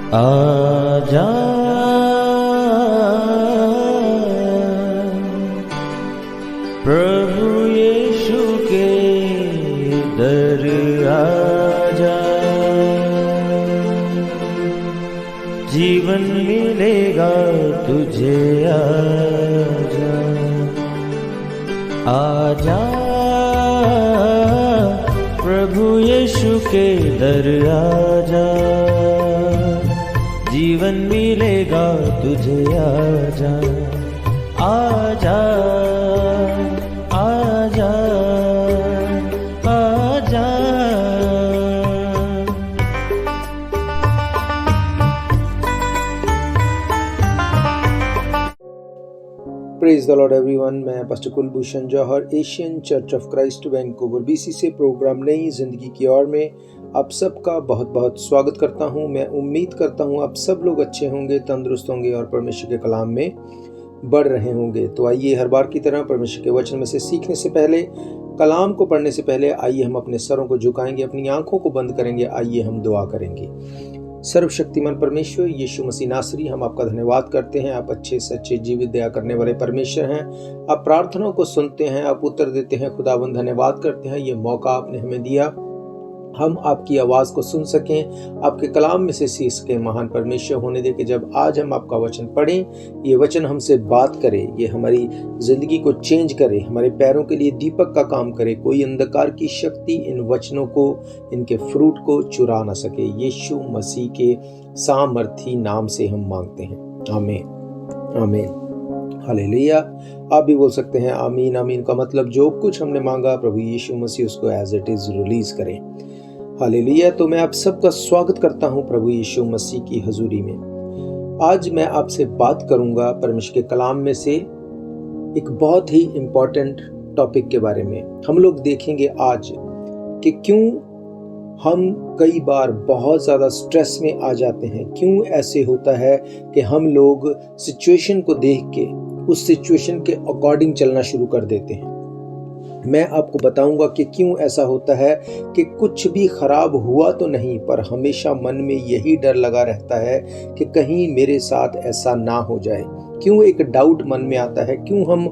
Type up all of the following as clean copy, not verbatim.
आजा प्रभु यीशु के दर आजा, जीवन मिलेगा तुझे। आजा आजा प्रभु यीशु के दर आजा, जीवन मिलेगा तुझे। आजा आजा आजा आजा। Praise the lord everyone. मैं pastor Kulbhushan Jauhar, Asian church of Christ Vancouver BC से प्रोग्राम नई जिंदगी की ओर में आप सबका बहुत बहुत स्वागत करता हूं। मैं उम्मीद करता हूं आप सब लोग अच्छे होंगे, तंदुरुस्त होंगे और परमेश्वर के कलाम में बढ़ रहे होंगे। तो आइए हर बार की तरह परमेश्वर के वचन में से सीखने से पहले, कलाम को पढ़ने से पहले आइए हम अपने सरों को झुकाएंगे, अपनी आंखों को बंद करेंगे। आइए हम दुआ करेंगे। सर्वशक्तिमान परमेश्वर यीशु मसीह नासरी, हम आपका धन्यवाद करते हैं। आप अच्छे सच्चे जीवित दया करने वाले परमेश्वर हैं। आप प्रार्थनाओं को सुनते हैं, आप उत्तर देते हैं। खुदावंद धन्यवाद करते हैं, ये मौका आपने हमें दिया, हम आपकी आवाज को सुन सकें, आपके कलाम में से सीख सकें। महान परमेश्वर होने दे कि जब आज हम आपका वचन पढ़ें, ये वचन हमसे बात करे, ये हमारी जिंदगी को चेंज करे, हमारे पैरों के लिए दीपक का काम करे। कोई अंधकार की शक्ति इन वचनों को, इनके फ्रूट को चुरा ना सके। यीशु मसीह के सामर्थी नाम से हम मांगते हैं, आमीन आमीन हालेलुया। आप भी बोल सकते हैं आमीन आमीन का मतलब जो कुछ हमने मांगा प्रभु यीशु मसीह उसको एज इट इज रिलीज करें। हालेलुया। तो मैं आप सबका स्वागत करता हूं प्रभु यीशु मसीह की हजूरी में। आज मैं आपसे बात करूंगा परमेश्वर के कलाम में से एक बहुत ही इंपॉर्टेंट टॉपिक के बारे में। हम लोग देखेंगे आज कि क्यों हम कई बार बहुत ज़्यादा स्ट्रेस में आ जाते हैं। क्यों ऐसे होता है कि हम लोग सिचुएशन को देख के उस सिचुएशन के अकॉर्डिंग चलना शुरू कर देते हैं। मैं आपको बताऊंगा कि क्यों ऐसा होता है कि कुछ भी खराब हुआ तो नहीं, पर हमेशा मन में यही डर लगा रहता है कि कहीं मेरे साथ ऐसा ना हो जाए। क्यों एक डाउट मन में आता है, क्यों हम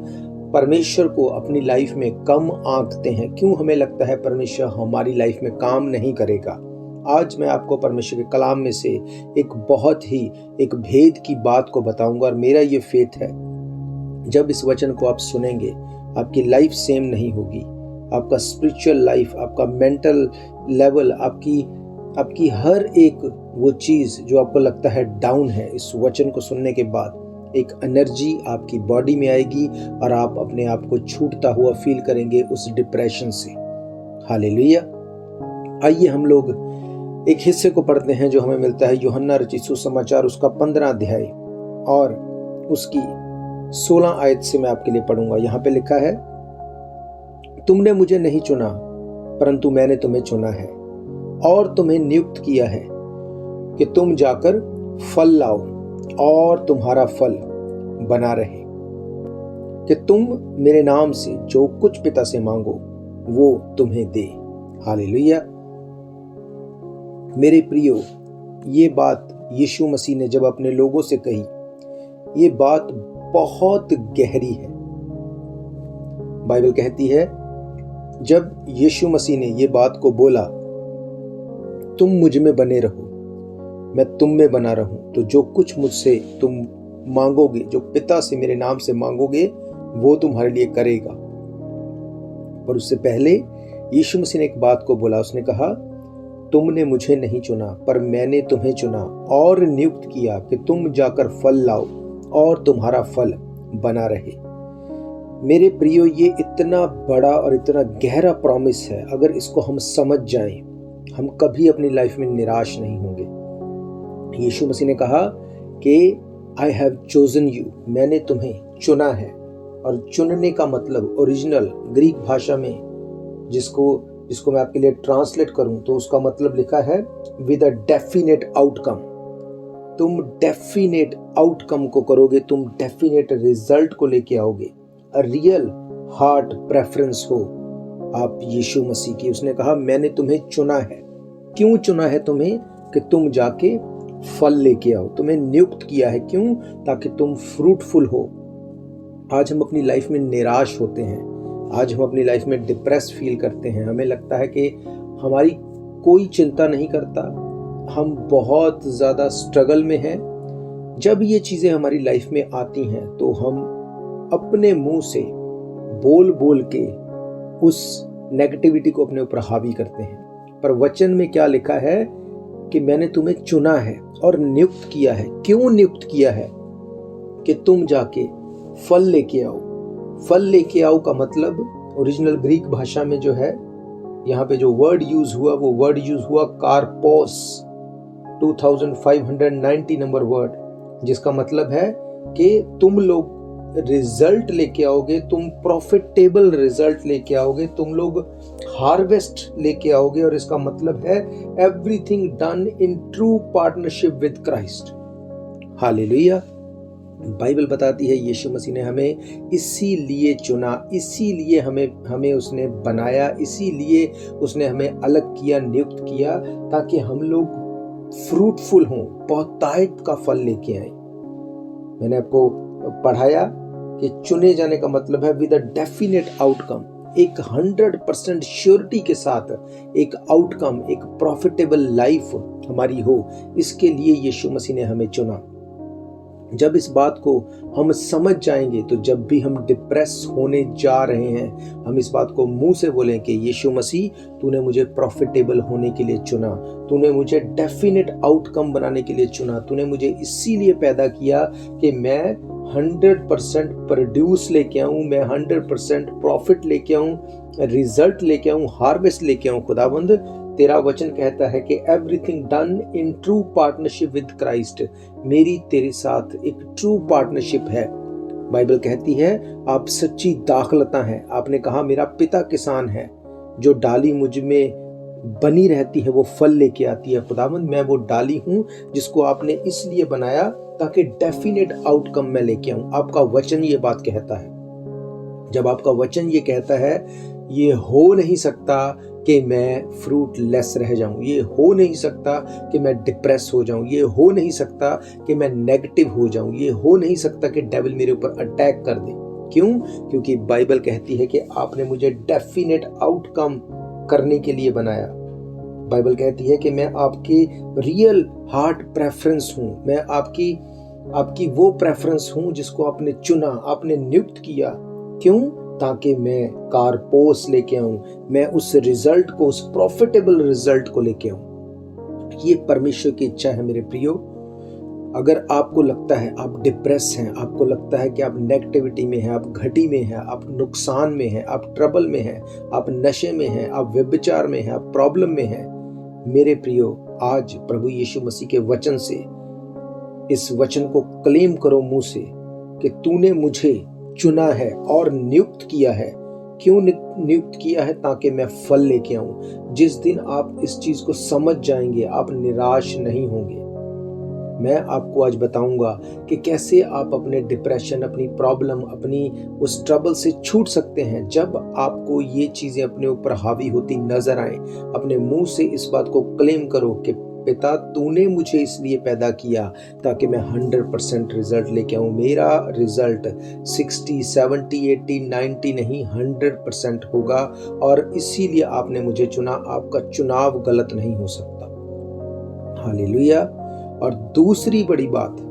परमेश्वर को अपनी लाइफ में कम आंकते हैं, क्यों हमें लगता है परमेश्वर हमारी लाइफ में काम नहीं करेगा। आज मैं आपको परमेश्वर के कलाम में से एक भेद की बात को बताऊंगा और मेरा ये फेथ है, जब इस वचन को आप सुनेंगे आपकी लाइफ सेम नहीं होगी। आपका स्पिरिचुअल लाइफ, आपका मेंटल लेवल, आपकी हर एक वो चीज जो आपको लगता है डाउन है, इस वचन को सुनने के बाद एक एनर्जी आपकी बॉडी में आएगी और आप अपने आप को छूटता हुआ फील करेंगे उस डिप्रेशन से। हालेलुया। आइए हम लोग एक हिस्से को पढ़ते हैं जो हमें मिलता है यूहन्ना रचित सुसमाचार उसका 15 अध्याय और उसकी 16 आयत से मैं आपके लिए पढ़ूंगा। यहाँ पे लिखा है, तुमने मुझे नहीं चुना परंतु मैंने तुम्हें चुना है और तुम्हें नियुक्त किया है कि तुम जाकर फल लाओ और तुम्हारा फल बना रहे, कि तुम मेरे नाम से जो कुछ पिता से मांगो वो तुम्हें दे। हालेलुया। मेरे प्रियो, ये बात यीशु मसीह ने जब अपने लोगों से कही, ये बात बहुत गहरी है। बाइबल कहती है जब यीशु मसीह ने ये बात को बोला, तुम मुझ में बने रहो मैं तुम में बना रहूं, तो जो कुछ मुझसे तुम मांगोगे, जो पिता से मेरे नाम से मांगोगे, वो तुम्हारे लिए करेगा। पर उससे पहले यीशु मसीह ने एक बात को बोला। उसने कहा, तुमने मुझे नहीं चुना पर मैंने तुम्हें चुना और नियुक्त किया कि तुम जाकर फल लाओ और तुम्हारा फल बना रहे। मेरे प्रियो, ये इतना बड़ा और इतना गहरा प्रॉमिस है। अगर इसको हम समझ जाएं, हम कभी अपनी लाइफ में निराश नहीं होंगे। यीशु मसीह ने कहा कि आई हैव चोजन यू, मैंने तुम्हें चुना है। और चुनने का मतलब ओरिजिनल ग्रीक भाषा में जिसको मैं आपके लिए ट्रांसलेट करूं तो उसका मतलब लिखा है विद अ डेफिनेट आउटकम। तुम डेफिनेट आउटकम को करोगे, तुम डेफिनेट रिजल्ट को लेके आओगे। अ रियल हार्ट प्रेफरेंस हो आप यीशु मसीह की। उसने कहा मैंने तुम्हें चुना है। क्यों चुना है तुम्हें? कि तुम जाके फल लेके आओ, तुम्हें नियुक्त किया है। क्यों? ताकि तुम फ्रूटफुल हो। आज हम अपनी लाइफ में निराश होते हैं, आज हम अपनी लाइफ में डिप्रेस फील करते हैं, हमें लगता है कि हमारी कोई चिंता नहीं करता, हम बहुत ज़्यादा स्ट्रगल में हैं। जब ये चीज़ें हमारी लाइफ में आती हैं तो हम अपने मुंह से बोल बोल के उस नेगेटिविटी को अपने ऊपर हावी करते हैं। पर वचन में क्या लिखा है कि मैंने तुम्हें चुना है और नियुक्त किया है। क्यों नियुक्त किया है? कि तुम जाके फल लेके आओ। फल लेके आओ का मतलब ओरिजिनल ग्रीक भाषा में जो है, यहाँ पे जो वर्ड यूज हुआ वो वर्ड यूज हुआ कार्पोस, 2590 नंबर वर्ड, जिसका मतलब है कि तुम लोग रिजल्ट लेके आओगे, तुम प्रॉफिटेबल रिजल्ट लेके आओगे, तुम लोग हार्वेस्ट लेके आओगे। और इसका मतलब है everything done in true partnership with Christ. Hallelujah. Bible बताती है यीशु मसीह ने हमें इसीलिए चुना, इसीलिए हमें उसने बनाया, इसीलिए उसने हमें अलग किया, नियुक्त किया, ताकि हम लोग फ्रूटफुल हों, बहुतायत का फल लेके आए। मैंने आपको पढ़ाया कि चुने जाने का मतलब है विद अ डेफिनेट आउटकम, एक 100% श्योरिटी के साथ एक आउटकम, एक प्रॉफिटेबल लाइफ हमारी हो। इसके लिए यीशु मसीह ने हमें चुना। जब इस बात को हम समझ जाएंगे तो जब भी हम डिप्रेस होने जा रहे हैं, हम इस बात को मुंह से बोलें कि यीशु मसीह तूने मुझे प्रॉफिटेबल होने के लिए चुना, तूने मुझे डेफिनेट आउटकम बनाने के लिए चुना, तूने मुझे इसीलिए पैदा किया कि मैं 100% प्रोड्यूस लेके आऊं, मैं 100% प्रॉफिट लेके आऊं, रिजल्ट लेके आऊं, हार्वेस्ट लेके आऊं। खुदाबंद तेरा वचन कहता है कि everything done in true partnership with Christ. मेरी तेरे साथ एक ट्रू पार्टनरशिप है। बाइबल कहती है आप सच्ची दाखलता हैं। आपने कहा मेरा पिता किसान है, जो डाली मुझ में बनी रहती है वो फल लेके आती है। खुदावंद मैं वो डाली हूं जिसको आपने इसलिए बनाया ताकि डेफिनेट आउटकम मैं लेके आऊं। आपका वचन ये बात कहता है। जब आपका वचन ये कहता है, ये हो नहीं सकता कि मैं फ्रूट लेस रह जाऊं, ये हो नहीं सकता कि मैं डिप्रेस हो जाऊं, ये हो नहीं सकता कि मैं नेगेटिव हो जाऊं, ये हो नहीं सकता कि डेविल मेरे ऊपर अटैक कर दे। क्यों? क्योंकि बाइबल कहती है कि आपने मुझे डेफिनेट आउटकम करने के लिए बनाया। बाइबल कहती है कि मैं आपके रियल हार्ट प्रेफरेंस हूं, मैं आपकी वो प्रेफरेंस हूं जिसको आपने चुना, आपने नियुक्त किया। क्यों? ताकि मैं कारपोस लेके आऊं, मैं उस रिजल्ट को, उस प्रॉफिटेबल रिजल्ट को लेके आऊं। ये परमेश्वर की इच्छा है मेरे प्रियो। अगर आपको लगता है आप डिप्रेस हैं, आपको लगता है कि आप नेगेटिविटी में हैं, आप घटी में हैं, आप नुकसान में हैं, आप ट्रबल में हैं, आप नशे में हैं, आप व्यभिचार में हैं, आप प्रॉब्लम में हैं, मेरे प्रियो आज प्रभु यीशु मसीह के वचन से इस वचन को क्लेम करो मुंह से कि तूने मुझे चुना है और नियुक्त किया है। क्यों नियुक्त किया है? ताकि मैं फल लेके आऊं। जिस दिन आप इस चीज को समझ जाएंगे आप निराश नहीं होंगे। मैं आपको आज बताऊंगा कि कैसे आप अपने डिप्रेशन, अपनी प्रॉब्लम, अपनी उस ट्रबल से छूट सकते हैं। जब आपको ये चीजें अपने ऊपर हावी होती नजर आए, अपने मुंह से इस बात को क्लेम करो कि पिता तूने मुझे इसलिए पैदा किया ताकि मैं 100% रिजल्ट लेके आऊं। मेरा रिजल्ट 60, 70, 80, 90 नहीं 100% होगा और इसीलिए आपने मुझे चुना। आपका चुनाव गलत नहीं हो सकता। हालेलुया। और दूसरी बड़ी बात,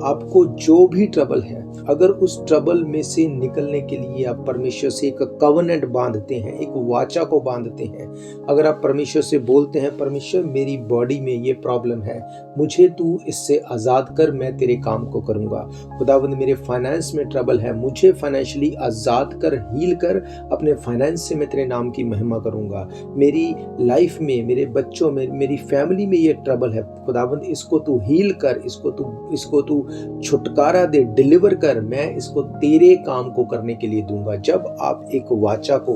आपको जो भी ट्रबल है, अगर उस ट्रबल में से निकलने के लिए आप परमेश्वर से एक कवनेंट बांधते हैं, एक वाचा को बांधते हैं, अगर आप परमेश्वर से बोलते हैं परमेश्वर मेरी बॉडी में ये प्रॉब्लम है, मुझे तू इससे आज़ाद कर, मैं तेरे काम को करूंगा। खुदावंद मेरे फाइनेंस में ट्रबल है, मुझे फाइनेंशियली आज़ाद कर, हील कर, अपने फाइनेंस से मैं तेरे नाम की महिमा करूंगा। मेरी लाइफ में, मेरे बच्चों में, मेरी फैमिली में ये ट्रबल है, खुदावंद इसको तू हील कर, इसको तू छुटकारा दे, डिलीवर कर, मैं इसको तेरे काम को करने के लिए दूंगा। जब आप एक वाचा को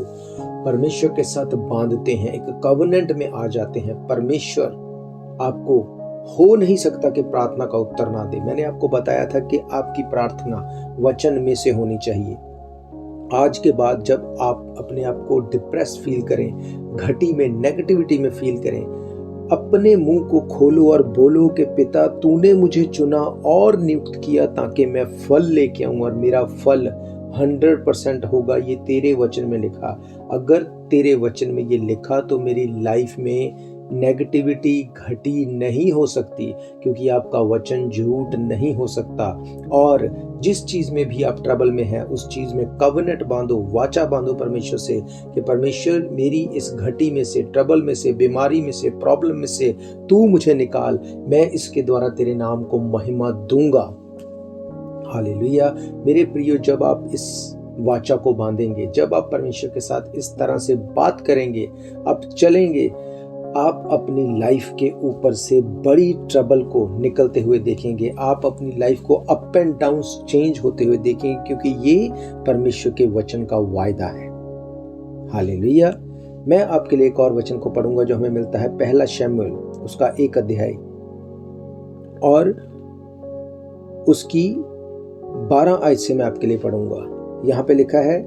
परमेश्वर के साथ बांधते हैं, एक कवनेंट में आ जाते हैं, परमेश्वर आपको हो नहीं सकता कि प्रार्थना का उत्तर ना दे। मैंने आपको बताया था कि आपकी प्रार्थना वचन में से होनी चाहिए। आज के बाद जब आप अपने आप को डिप्रेस फील करें, घटी में, नेगेटिविटी में फील करें, अपने मुंह को खोलो और बोलो कि पिता तूने मुझे चुना और नियुक्त किया ताकि मैं फल लेके आऊं, और मेरा फल 100% होगा। ये तेरे वचन में लिखा। अगर तेरे वचन में ये लिखा तो मेरी लाइफ में नेगेटिविटी घटी नहीं हो सकती, क्योंकि आपका वचन झूठ नहीं हो सकता। और जिस चीज में भी आप ट्रबल में है उस चीज में कवनेट बांधो, वाचा बांधो परमेश्वर से कि परमेश्वर मेरी इस घटी में से, ट्रबल में से, बीमारी में से, प्रॉब्लम में से तू मुझे निकाल, मैं इसके द्वारा तेरे नाम को महिमा दूंगा। हालेलुया। मेरे प्रियो, जब आप इस वाचा को बांधेंगे, जब आप परमेश्वर के साथ इस तरह से बात करेंगे, आप चलेंगे, आप अपनी लाइफ के ऊपर से बड़ी ट्रबल को निकलते हुए देखेंगे। आप अपनी लाइफ को अप एंड डाउन चेंज होते हुए देखेंगे, क्योंकि ये परमेश्वर के वचन का वायदा है। हालेलुया। मैं आपके लिए एक और वचन को पढ़ूंगा जो हमें मिलता है 1 शमूएल उसका 1 अध्याय और उसकी 12 आयत से मैं आपके लिए पढ़ूंगा। यहाँ पे लिखा है,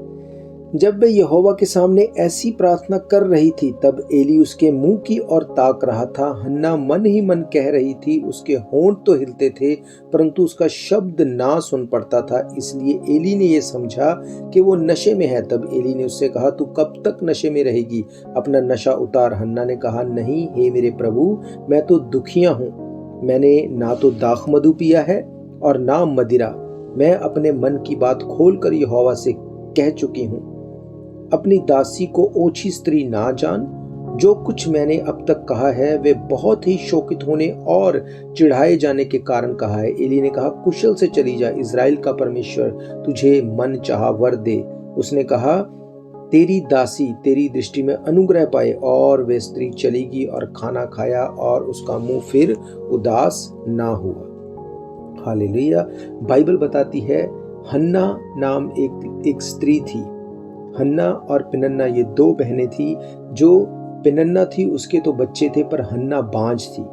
जब वह यहोवा के सामने ऐसी प्रार्थना कर रही थी तब एली उसके मुंह की ओर ताक रहा था। हन्ना मन ही मन कह रही थी, उसके होंठ तो हिलते थे परंतु उसका शब्द ना सुन पड़ता था, इसलिए एली ने यह समझा कि वो नशे में है। तब एली ने उससे कहा, तू कब तक नशे में रहेगी? अपना नशा उतार। हन्ना ने कहा, नहीं हे मेरे प्रभु, मैं तो दुखिया हूँ। मैंने ना तो दाख मधु पिया है और ना मदिरा। मैं अपने मन की बात खोलकर यहोवा से कह चुकी हूँ। अपनी दासी को ओछी स्त्री ना जान। जो कुछ मैंने अब तक कहा है वे बहुत ही शोकित होने और चिढ़ाए जाने के कारण कहा है। एली ने कहा, कुशल से चली जा, इज़राइल का परमेश्वर तुझे मन चाहा वर दे। उसने कहा, तेरी दासी तेरी दृष्टि में अनुग्रह पाए। और वे स्त्री चलेगी और खाना खाया और उसका मुंह फिर उदास ना हुआ। हालेलुया। बाइबल बताती है हन्ना नाम एक स्त्री थी। हन्ना और पिनन्ना ये 2 बहनें थी। जो पिनन्ना थी उसके तो बच्चे थे पर हन्ना बांझ थी।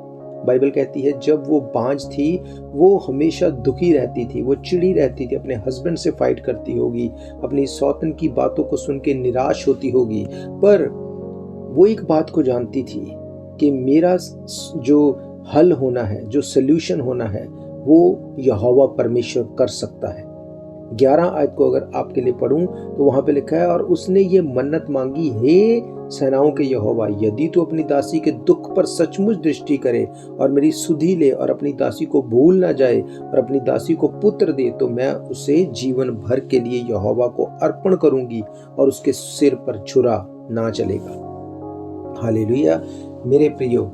बाइबल कहती है जब वो बांझ थी वो हमेशा दुखी रहती थी, वो चिड़ी रहती थी, अपने हस्बैंड से फाइट करती होगी, अपनी सौतन की बातों को सुन के निराश होती होगी। पर वो एक बात को जानती थी कि मेरा जो हल होना है, जो सल्यूशन होना है, वो यहोवा परमेश्वर कर सकता है। 11 आयत को अगर आपके लिए पढ़ूं तो वहां पे लिखा है, और उसने ये मन्नत मांगी, हे सेनाओं के यहोवा, यदि तू अपनी दासी के दुख पर सचमुच दृष्टि करे और मेरी सुधि ले और अपनी दासी को भूल ना जाए और अपनी दासी को पुत्र दे, तो मैं उसे जीवन भर के लिए यहोवा को अर्पण करूंगी और उसके सिर पर छुरा ना चलेगा। हालेलुया। मेरे प्रियो,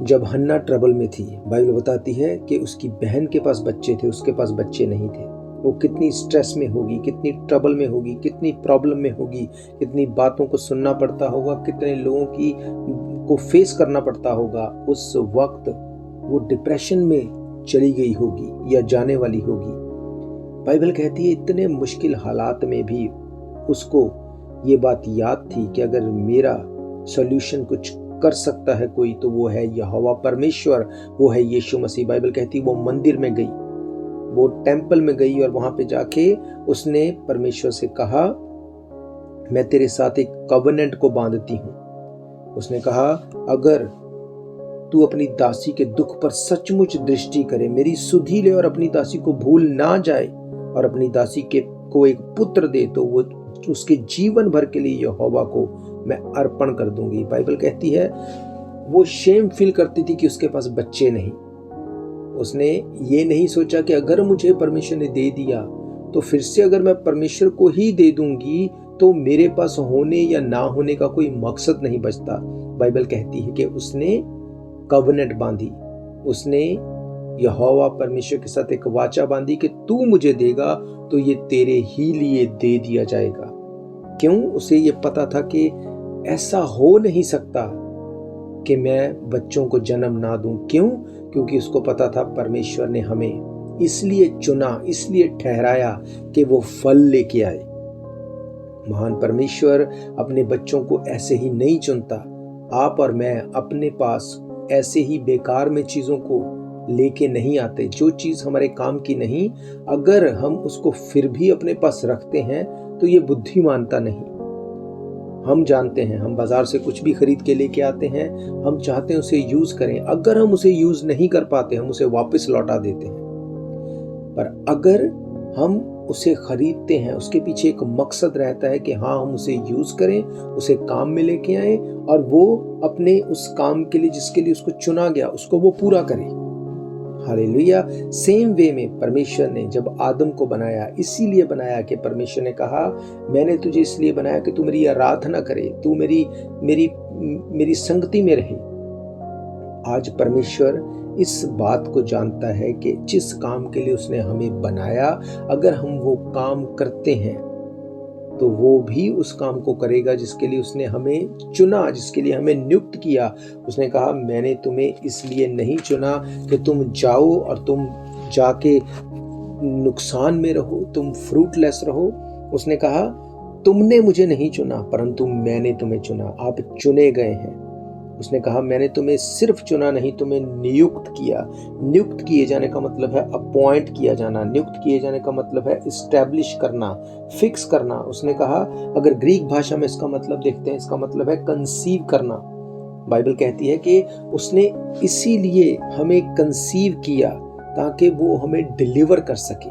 जब हन्ना ट्रबल में थी, बाइबल बताती है कि उसकी बहन के पास बच्चे थे, उसके पास बच्चे नहीं थे। वो कितनी स्ट्रेस में होगी, कितनी ट्रबल में होगी, कितनी प्रॉब्लम में होगी, कितनी बातों को सुनना पड़ता होगा, कितने लोगों को फेस करना पड़ता होगा। उस वक्त वो डिप्रेशन में चली गई होगी या जाने वाली होगी। बाइबल कहती है इतने मुश्किल हालात में भी उसको ये बात याद थी कि अगर मेरा सॉल्यूशन कुछ कर सकता है कोई तो वो है यहोवा परमेश्वर, वो है यीशु मसीह। बाइबल कहती है वो मंदिर में गई, वो टेंपल में गई और वहां पे जाके उसने परमेश्वर से कहा, मैं तेरे साथ एक कवनेंट को बांधती हूं। उसने कहा, अगर तू अपनी दासी के दुख पर सचमुच दृष्टि करे, मेरी सुधि ले और अपनी दासी को भूल ना जाए और अपनी दासी को एक पुत्र दे, तो वो उसके जीवन भर के लिए यहोवा को मैं अर्पण कर दूंगी। बाइबल कहती है वो शेम फील करती थी कि उसके पास बच्चे नहीं। उसने ये नहीं सोचा कि अगर मुझे परमेश्वर ने दे दिया तो फिर से अगर मैं परमेश्वर को ही दे दूंगी तो मेरे पास होने या ना होने का कोई मकसद नहीं बचता। बाइबल कहती है कि उसने कवनेंट बांधी, उसने यहोवा परमेश्वर के साथ एक वाचा बांधी कि तू मुझे देगा तो ये तेरे ही लिए दे दिया जाएगा। क्यों? उसे ये पता था कि ऐसा हो नहीं सकता कि मैं बच्चों को जन्म ना दूं। क्यों? क्योंकि उसको पता था परमेश्वर ने हमें इसलिए चुना, इसलिए ठहराया कि वो फल लेके आए। महान परमेश्वर अपने बच्चों को ऐसे ही नहीं चुनता। आप और मैं अपने पास ऐसे ही बेकार में चीजों को लेके नहीं आते। जो चीज हमारे काम की नहीं, अगर हम उसको फिर भी अपने पास रखते हैं तो ये बुद्धिमानता नहीं। हम जानते हैं, हम बाजार से कुछ भी खरीद के लेके आते हैं, हम चाहते हैं उसे यूज करें। अगर हम उसे यूज नहीं कर पाते, हम उसे वापस लौटा देते हैं। पर अगर हम उसे खरीदते हैं, उसके पीछे एक मकसद रहता है कि हाँ, हम उसे यूज करें, उसे काम में लेके आए और वो अपने उस काम के लिए जिसके लिए उसको चुना गया, उसको वो पूरा करे। हालेलुया। सेम वे में परमेश्वर ने जब आदम को बनाया, इसीलिए बनाया कि परमेश्वर ने कहा, मैंने तुझे इसलिए बनाया कि तू मेरी आराधना करे, तू मेरी संगति में रहे। आज परमेश्वर इस बात को जानता है कि जिस काम के लिए उसने हमें बनाया, अगर हम वो काम करते हैं तो वो भी उस काम को करेगा जिसके लिए उसने हमें चुना, जिसके लिए हमें नियुक्त किया। उसने कहा, मैंने तुम्हें इसलिए नहीं चुना कि तुम जाओ और तुम जाके नुकसान में रहो, तुम फ्रूटलेस रहो। उसने कहा, तुमने मुझे नहीं चुना परंतु मैंने तुम्हें चुना, आप चुने गए हैं। उसने कहा, मैंने तुम्हें सिर्फ चुना नहीं, तुम्हें नियुक्त किया। नियुक्त किए जाने का मतलब है अपॉइंट किया जाना। नियुक्त किए जाने का मतलब है इस्टेब्लिश करना, फिक्स करना। उसने कहा, अगर ग्रीक भाषा में इसका मतलब देखते हैं, इसका मतलब है कंसीव करना। बाइबल कहती है कि उसने इसीलिए हमें कंसीव किया ताकि वो हमें डिलीवर कर सके।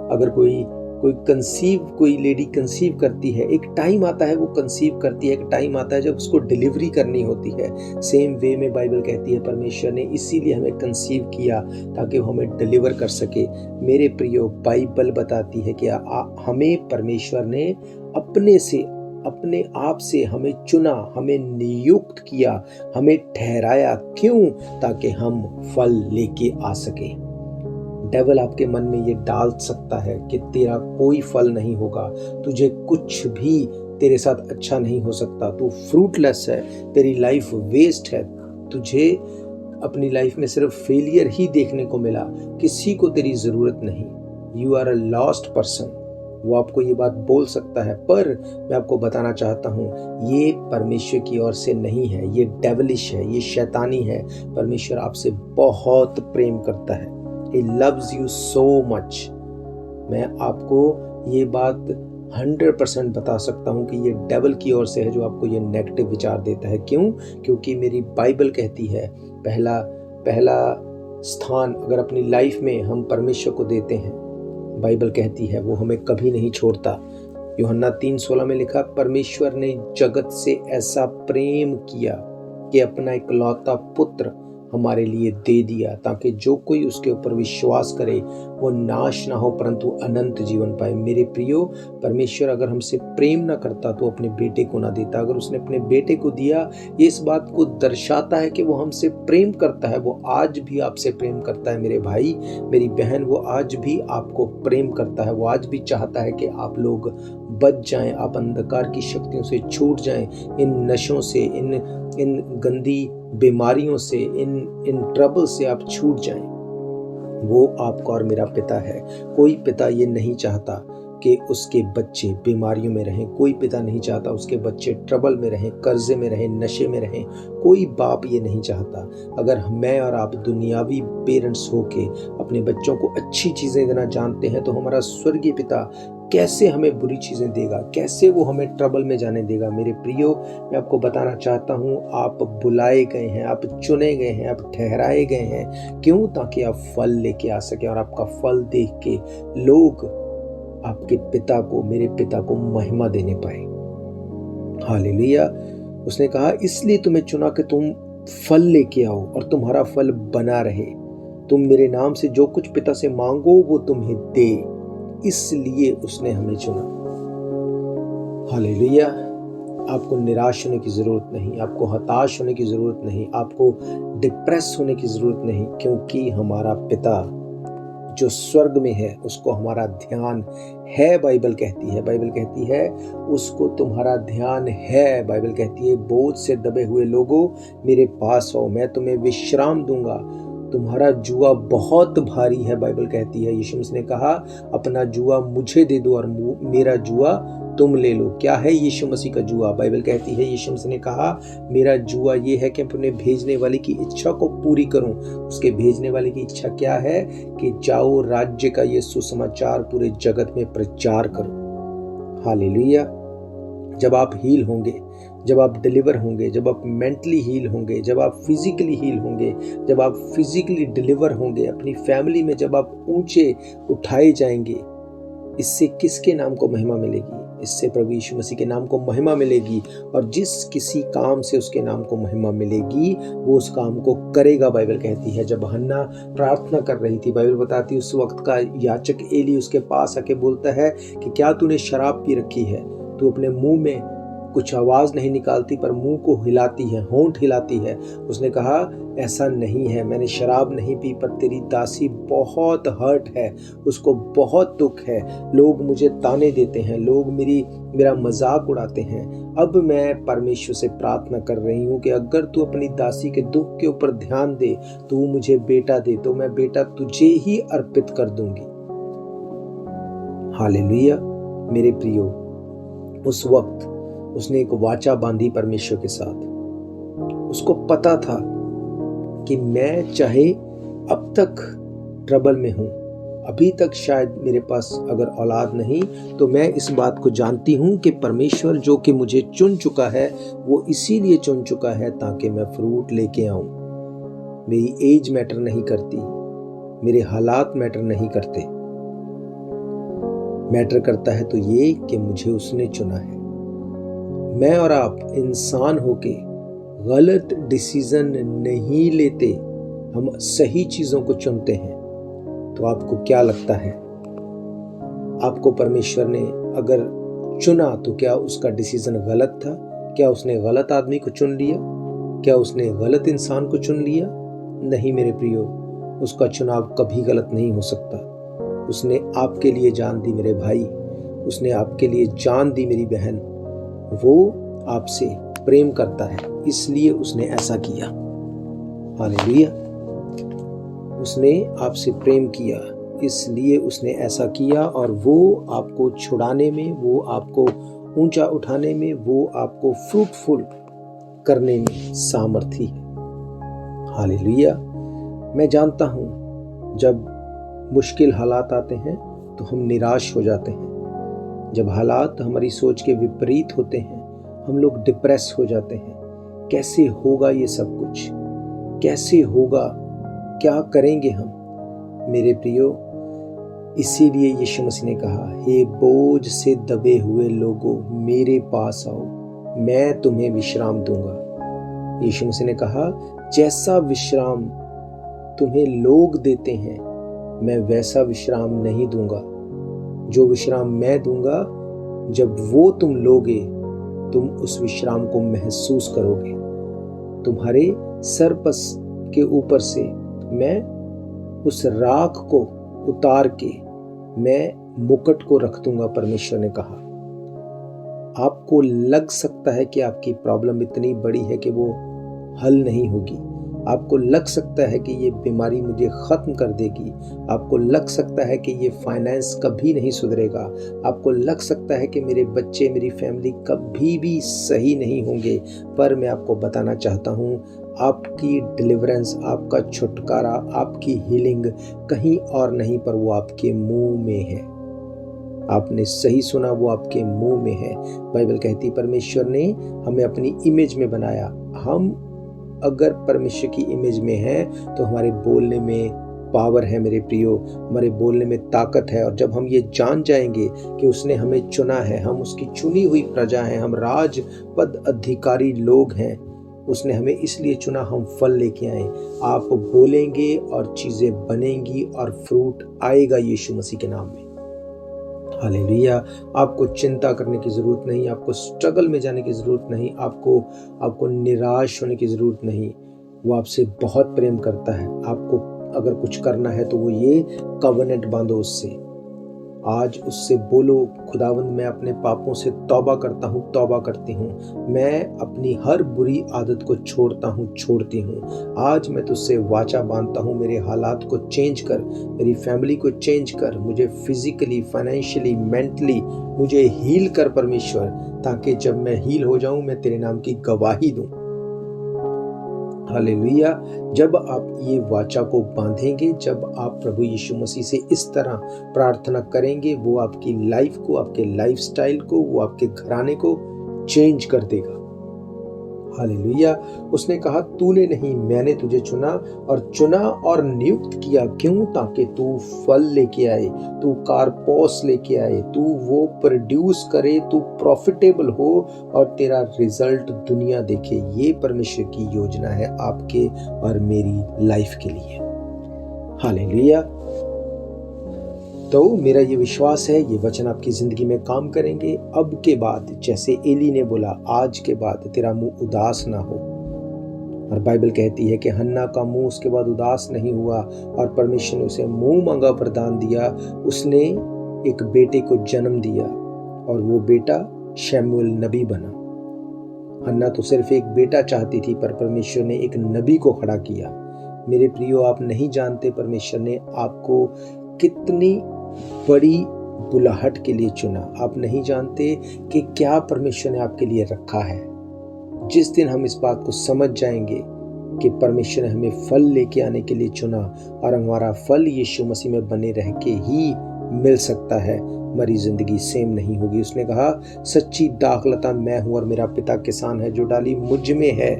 अगर कोई लेडी कंसीव करती है, एक टाइम आता है वो कंसीव करती है, एक टाइम आता है जब उसको डिलीवरी करनी होती है। सेम वे में बाइबल कहती है परमेश्वर ने इसीलिए हमें कंसीव किया ताकि वो हमें डिलीवर कर सके। मेरे प्रियो, बाइबल बताती है कि हमें परमेश्वर ने अपने आप से हमें चुना, हमें नियुक्त किया, हमें ठहराया। क्यों? ताकि हम फल लेके आ सके। डेविल आपके मन में ये डाल सकता है कि तेरा कोई फल नहीं होगा, तुझे कुछ भी तेरे साथ अच्छा नहीं हो सकता, तू फ्रूटलेस है, तेरी लाइफ वेस्ट है, तुझे अपनी लाइफ में सिर्फ फेलियर ही देखने को मिला, किसी को तेरी जरूरत नहीं, you are a lost person. वो आपको ये बात बोल सकता है, पर मैं आपको बताना चाहता हूँ, ये परमेश्वर की ओर से नहीं है, ये डेविलिश है, ये शैतानी है। परमेश्वर आपसे बहुत प्रेम करता है। He loves you so much। मैं आपको ये बात 100% बता सकता हूँ कि ये डेविल की ओर से है जो आपको ये नेगेटिव विचार देता है। क्यों? क्योंकि मेरी बाइबल कहती है पहला स्थान अगर अपनी लाइफ में हम परमेश्वर को देते हैं, बाइबल कहती है वो हमें कभी नहीं छोड़ता। यूहन्ना 3:16 में लिखा, परमेश्वर ने जगत से ऐसा प्रेम किया कि अपना इकलौता पुत्र हमारे लिए दे दिया ताकि जो कोई उसके ऊपर विश्वास करे वो नाश ना हो परंतु अनंत जीवन पाए। मेरे प्रियो, परमेश्वर अगर हमसे प्रेम ना करता तो अपने बेटे को ना देता। अगर उसने अपने बेटे को दिया, ये इस बात को दर्शाता है कि वो हमसे प्रेम करता है। वो आज भी आपसे प्रेम करता है मेरे भाई, मेरी बहन, वो आज भी आपको प्रेम करता है। वो आज भी चाहता है कि आप लोग बच जाएं, आप अंधकार की शक्तियों से छूट जाएं, इन नशों से, इन गंदी बीमारियों से, इन ट्रबल से आप छूट जाएं। वो आपका और मेरा पिता है। कोई पिता ये नहीं चाहता कि उसके बच्चे बीमारियों में रहें, कोई पिता नहीं चाहता उसके बच्चे ट्रबल में रहें, कर्जे में रहें, नशे में रहें। कोई बाप ये नहीं चाहता। अगर मैं और आप दुनियावी पेरेंट्स होके अपने बच्चों को अच्छी चीज़ें देना जानते हैं तो हमारा स्वर्गीय पिता कैसे हमें बुरी चीज़ें देगा, कैसे वो हमें ट्रबल में जाने देगा। मेरे प्रियो, मैं आपको बताना चाहता हूँ, आप बुलाए गए हैं, आप चुने गए हैं, आप ठहराए गए हैं। क्यों? ताकि आप फल लेके आ सके और आपका फल देख के लोग आपके पिता को, मेरे पिता को महिमा देने पाए। हालेलुया। उसने कहा, इसलिए तुम्हें चुना कि तुम फल लेके आओ और तुम्हारा फल बना रहे। तुम मेरे नाम से जो कुछ पिता से मांगो वो तुम्हें दे, इसलिए उसने हमें चुना। हालेलुया। आपको निराश होने की जरूरत नहीं, आपको हताश होने की जरूरत नहीं, आपको डिप्रेस होने की जरूरत नहीं, क्योंकि हमारा पिता जो स्वर्ग में है उसको हमारा ध्यान है। बाइबल कहती है उसको तुम्हारा ध्यान है। बाइबल कहती है, बोझ से दबे हुए लोगों मेरे पास आओ, मैं तुम्हें विश्राम दूंगा। तुम्हारा जुआ बहुत भारी है। बाइबल कहती है, यीशु मसीह ने कहा, अपना जुआ मुझे दे दो और मेरा जुआ तुम ले लो। क्या है यीशु मसीह का जुआ? बाइबल कहती है, यीशु मसीह ने कहा, मेरा जुआ ये है कि अपने भेजने वाले की इच्छा को पूरी करूं। उसके भेजने वाले की इच्छा क्या है? कि जाओ, राज्य का ये सुसमाचार पूरे जगत में प्रचार करो। हालेलुया। जब आप हील होंगे, जब आप डिलीवर होंगे, जब आप मेंटली हील होंगे, जब आप फिजिकली हील होंगे, जब आप फिजिकली डिलीवर होंगे, अपनी फैमिली में जब आप ऊंचे उठाए जाएंगे, इससे किसके नाम को महिमा मिलेगी? इससे प्रभु यीशु मसीह के नाम को महिमा मिलेगी। और जिस किसी काम से उसके नाम को महिमा मिलेगी वो उस काम को करेगा। बाइबल कहती है जब हन्ना प्रार्थना कर रही थी, बाइबल बताती है उस वक्त का याजक एली उसके पास आके बोलता है कि क्या तूने शराब पी रखी है? तू अपने मुंह में कुछ आवाज नहीं निकालती पर मुंह को हिलाती है, होंठ हिलाती है। उसने कहा ऐसा नहीं है, मैंने शराब नहीं पी, पर तेरी दासी बहुत हर्ट है, उसको बहुत दुख है, लोग मुझे ताने देते हैं, लोग मेरा मजाक उड़ाते हैं। अब मैं परमेश्वर से प्रार्थना कर रही हूँ कि अगर तू अपनी दासी के दुख के ऊपर ध्यान दे तो वो मुझे बेटा दे, तो मैं बेटा तुझे ही अर्पित कर दूंगी। हालेलुया। मेरे प्रियो, उस वक्त उसने एक वाचा बांधी परमेश्वर के साथ। उसको पता था कि मैं चाहे अब तक ट्रबल में हूं, अभी तक शायद मेरे पास अगर औलाद नहीं, तो मैं इस बात को जानती हूं कि परमेश्वर जो कि मुझे चुन चुका है वो इसीलिए चुन चुका है ताकि मैं फ्रूट लेके आऊं। मेरी एज मैटर नहीं करती, मेरे हालात मैटर नहीं करते, मैटर करता है तो ये कि मुझे उसने चुना है। मैं और आप इंसान होके गलत डिसीजन नहीं लेते, हम सही चीजों को चुनते हैं। तो आपको क्या लगता है, आपको परमेश्वर ने अगर चुना तो क्या उसका डिसीजन गलत था? क्या उसने गलत आदमी को चुन लिया? क्या उसने गलत इंसान को चुन लिया? नहीं मेरे प्रियो, उसका चुनाव कभी गलत नहीं हो सकता। उसने आपके लिए जान दी मेरे भाई, उसने आपके लिए जान दी मेरी बहन। वो आपसे प्रेम करता है इसलिए उसने ऐसा किया। हालेलुया। उसने आपसे प्रेम किया इसलिए उसने ऐसा किया, और वो आपको छुड़ाने में, वो आपको ऊंचा उठाने में, वो आपको फ्रूटफुल करने में सामर्थी है। हालेलुया। मैं जानता हूं जब मुश्किल हालात आते हैं तो हम निराश हो जाते हैं। जब हालात हमारी सोच के विपरीत होते हैं हम लोग डिप्रेस हो जाते हैं। कैसे होगा ये सब कुछ? कैसे होगा? क्या करेंगे हम? मेरे प्रियो, इसीलिए यीशु मसीह ने कहा, हे बोझ से दबे हुए लोगों मेरे पास आओ, मैं तुम्हें विश्राम दूंगा। यीशु मसीह ने कहा, जैसा विश्राम तुम्हें लोग देते हैं मैं वैसा विश्राम नहीं दूंगा। जो विश्राम मैं दूंगा, जब वो तुम लोगे तुम उस विश्राम को महसूस करोगे। तुम्हारे सर पर के ऊपर से मैं उस राख को उतार के मैं मुकुट को रख दूंगा, परमेश्वर ने कहा। आपको लग सकता है कि आपकी प्रॉब्लम इतनी बड़ी है कि वो हल नहीं होगी। आपको लग सकता है कि ये बीमारी मुझे ख़त्म कर देगी। आपको लग सकता है कि ये फाइनेंस कभी नहीं सुधरेगा। आपको लग सकता है कि मेरे बच्चे, मेरी फैमिली कभी भी सही नहीं होंगे। पर मैं आपको बताना चाहता हूँ, आपकी डिलीवरेंस, आपका छुटकारा, आपकी हीलिंग कहीं और नहीं पर वो आपके मुंह में है। आपने सही सुना, वो आपके मुंह में है। बाइबल कहती परमेश्वर ने हमें अपनी इमेज में बनाया। हम अगर परमेश्वर की इमेज में हैं तो हमारे बोलने में पावर है मेरे प्रियो, हमारे बोलने में ताकत है। और जब हम ये जान जाएंगे कि उसने हमें चुना है, हम उसकी चुनी हुई प्रजा हैं, हम राजपद अधिकारी लोग हैं, उसने हमें इसलिए चुना, हम फल लेके आए। आप बोलेंगे और चीजें बनेंगी और फ्रूट आएगा यीशु मसीह के नाम में। हालेलुया। आपको चिंता करने की जरूरत नहीं, आपको स्ट्रगल में जाने की जरूरत नहीं, आपको निराश होने की जरूरत नहीं। वो आपसे बहुत प्रेम करता है। आपको अगर कुछ करना है तो वो ये कवनेंट बांधो उससे। आज उससे बोलो, खुदावंद मैं अपने पापों से तौबा करता हूँ, तौबा करती हूँ। मैं अपनी हर बुरी आदत को छोड़ता हूँ, छोड़ती हूँ। आज मैं तुझसे वाचा बांधता हूँ, मेरे हालात को चेंज कर, मेरी फैमिली को चेंज कर, मुझे फिजिकली, फाइनेंशियली, मेंटली मुझे हील कर परमेश्वर, ताकि जब मैं हील हो जाऊँ मैं तेरे नाम की गवाही दूँ। हालेलुया। जब आप ये वाचा को बांधेंगे, जब आप प्रभु यीशु मसीह से इस तरह प्रार्थना करेंगे, वो आपकी लाइफ को, आपके लाइफस्टाइल को, वो आपके घराने को चेंज कर देगा। हालेलुया। उसने कहा तूने नहीं, मैंने तुझे चुना और नियुक्त किया। क्यों? ताकि तू फल लेके आए, तू कारपोस लेके आए, तू वो प्रोड्यूस करे, तू प्रॉफिटेबल हो और तेरा रिजल्ट दुनिया देखे। ये परमेश्वर की योजना है आपके और मेरी लाइफ के लिए। हालेलुया। तो मेरा ये विश्वास है ये वचन आपकी जिंदगी में काम करेंगे। अब के बाद, जैसे एली ने बोला, आज के बाद तेरा मुंह उदास ना हो। और बाइबल कहती है कि हन्ना का मुंह उसके बाद उदास नहीं हुआ और परमेश्वर ने उसे मुंह मांगा वरदान दिया। उसने एक बेटे को जन्म दिया और वो बेटा शमूएल नबी बना। हन्ना तो सिर्फ एक बेटा चाहती थी, पर परमेश्वर ने एक नबी को खड़ा किया। मेरे प्रियो, आप नहीं जानते परमेश्वर ने आपको कितनी बड़ी बुलाहट के लिए चुना। आप नहीं जानते कि क्या परमेश्वर ने आपके लिए रखा है। जिस दिन हम इस बात को समझ जाएंगे कि परमेश्वर ने हमें फल लेके आने के लिए चुना और हमारा फल यीशु मसीह में बने रह के ही मिल सकता है, हमारी जिंदगी सेम नहीं होगी। उसने कहा सच्ची दाखलता मैं हूं और मेरा पिता किसान है। जो डाली मुझ में है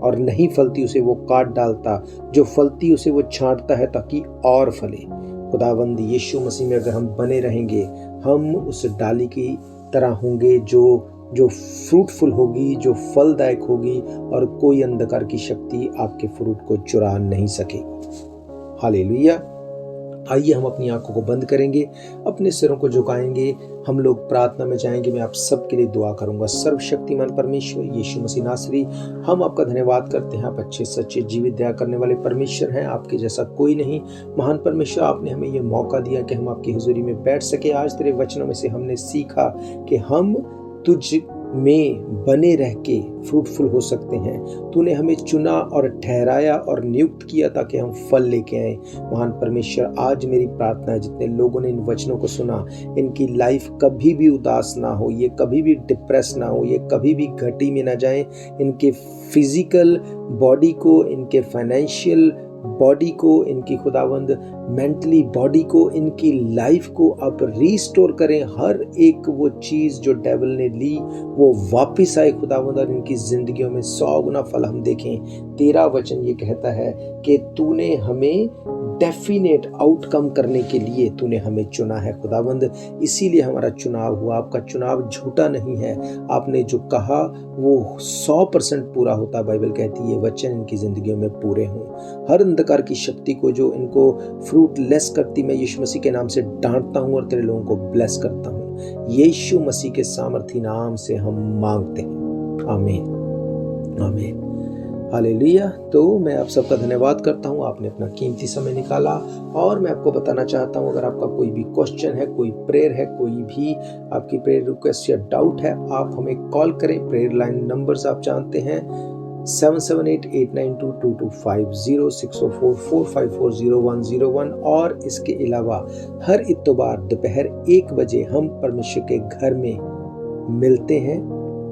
और नहीं फलती उसे वो काट डालता, जो फलती उसे वो छांटता है ताकि और फले। खुदावंद यीशु मसीह में अगर हम बने रहेंगे, हम उस डाली की तरह होंगे जो फ्रूटफुल होगी, जो फलदायक होगी और कोई अंधकार की शक्ति आपके फ्रूट को चुरा नहीं सकेगी। हालेलुया। आइए हम अपनी आंखों को बंद करेंगे, अपने सिरों को झुकाएंगे, हम लोग प्रार्थना में जाएंगे। मैं आप सबके लिए दुआ करूंगा। सर्वशक्तिमान परमेश्वर यीशु मसीह नासरी, हम आपका धन्यवाद करते हैं। आप अच्छे सच्चे जीवित दया करने वाले परमेश्वर हैं, आपके जैसा कोई नहीं। महान परमेश्वर, आपने हमें ये मौका दिया कि हम आपकी हुजूरी में बैठ सके। आज तेरे वचनों में से हमने सीखा कि हम तुझ में बने रह के फ्रूटफुल हो सकते हैं। तूने हमें चुना और ठहराया और नियुक्त किया ताकि हम फल लेके आए। महान परमेश्वर, आज मेरी प्रार्थना है जितने लोगों ने इन वचनों को सुना, इनकी लाइफ कभी भी उदास ना हो, ये कभी भी डिप्रेस ना हो, ये कभी भी घटी में ना जाए। इनके फिजिकल बॉडी को, इनके फाइनेंशियल बॉडी को, इनकी खुदावंद मेंटली बॉडी को, इनकी लाइफ को आप रीस्टोर करें। हर एक वो चीज़ जो डेविल ने ली वो वापस आए खुदावंद, और इनकी जिंदगियों में 100 गुना फल हम देखें। तेरा वचन ये कहता है कि तूने हमें डेफिनेट आउटकम करने के लिए तूने हमें चुना है खुदावंद, इसीलिए हमारा चुनाव हुआ। आपका चुनाव झूठा नहीं है। आपने जो कहा वो 100% पूरा होता। बाइबल कहती है ये वचन इनकी जिंदगियों में पूरे हों। हर अंधकार की शक्ति को जो इनको फ्रूटलेस करती, मैं यीशु मसीह के नाम से डांटता हूं और तेरे लोगों को ब्लेस करता हूं। यीशु मसीह के सामर्थी नाम से हम मांगते हैं, आमीन आमीन। हालेलुया। तो मैं आप सबका धन्यवाद करता हूं, आपने अपना कीमती समय निकाला। और मैं आपको बताना चाहता हूं, अगर आपका कोई भी क्वेश्चन है, कोई प्रेयर है, कोई भी आपकी प्रेयर रिक्वेस्ट या डाउट है, आप हमें कॉल करें। प्रेयर लाइन नंबर्स आप जानते हैं, 7788922250, 6044540101। और इसके अलावा हर इत्तवार दोपहर 1 बजे हम परमेश्वर के घर में मिलते हैं।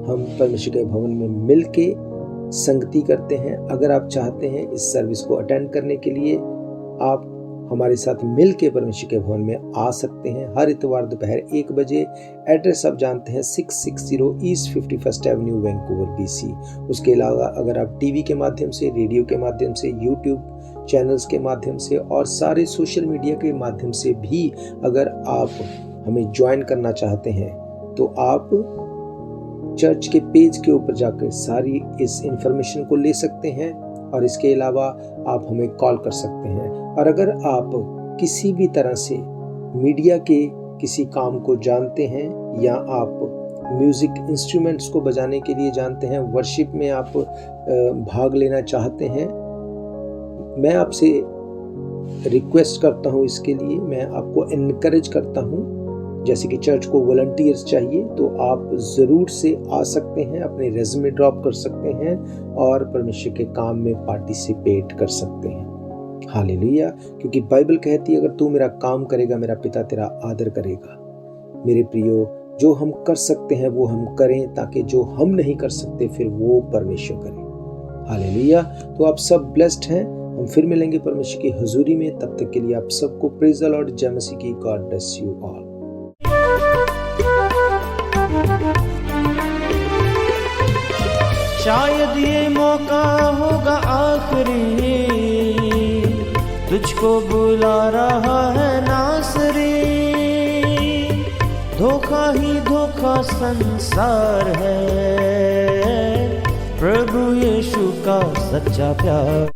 हम परमेश्वर के भवन में मिलके संगति करते हैं। अगर आप चाहते हैं इस सर्विस को अटेंड करने के लिए, आप हमारे साथ मिलके परमेश्वर के भवन में आ सकते हैं हर इतवार दोपहर 1 बजे। एड्रेस आप जानते हैं, 660 east 51st Avenue, Vancouver, BC। उसके अलावा अगर आप टीवी के माध्यम से, रेडियो के माध्यम से, यूट्यूब चैनल्स के माध्यम से और सारे सोशल मीडिया के माध्यम से भी अगर आप हमें ज्वाइन करना चाहते हैं, तो आप चर्च के पेज के ऊपर जाकर सारी इस इंफॉर्मेशन को ले सकते हैं। और इसके अलावा आप हमें कॉल कर सकते हैं। और अगर आप किसी भी तरह से मीडिया के किसी काम को जानते हैं या आप म्यूज़िक इंस्ट्रूमेंट्स को बजाने के लिए जानते हैं, वर्शिप में आप भाग लेना चाहते हैं, मैं आपसे रिक्वेस्ट करता हूं। इसके लिए मैं आपको इनकरेज करता हूं, जैसे कि चर्च को वॉलंटियर्स चाहिए तो आप ज़रूर से आ सकते हैं, अपने रेज़्यूमे ड्रॉप कर सकते हैं और परमेश्वर के काम में पार्टिसिपेट कर सकते हैं। हालेलुया। क्योंकि बाइबल कहती है, अगर तू मेरा काम करेगा, मेरा पिता तेरा आदर करेगा। मेरे प्रियो, जो हम कर सकते हैं वो हम करें, ताकि जो हम नहीं कर सकते फिर वो परमेश्वर करे। हालेलुया। तो आप सब ब्लेस्ड हैं। हम फिर मिलेंगे परमेश्वर की हुजूरी में। तब तक के लिए आप सबको प्रेज द लॉर्ड, जय मसीह की। God bless you all. शायद ये मौका होगा आखिरी, तुझको बुला रहा है नासरी। धोखा ही धोखा संसार है, प्रभु यीशु का सच्चा प्यार।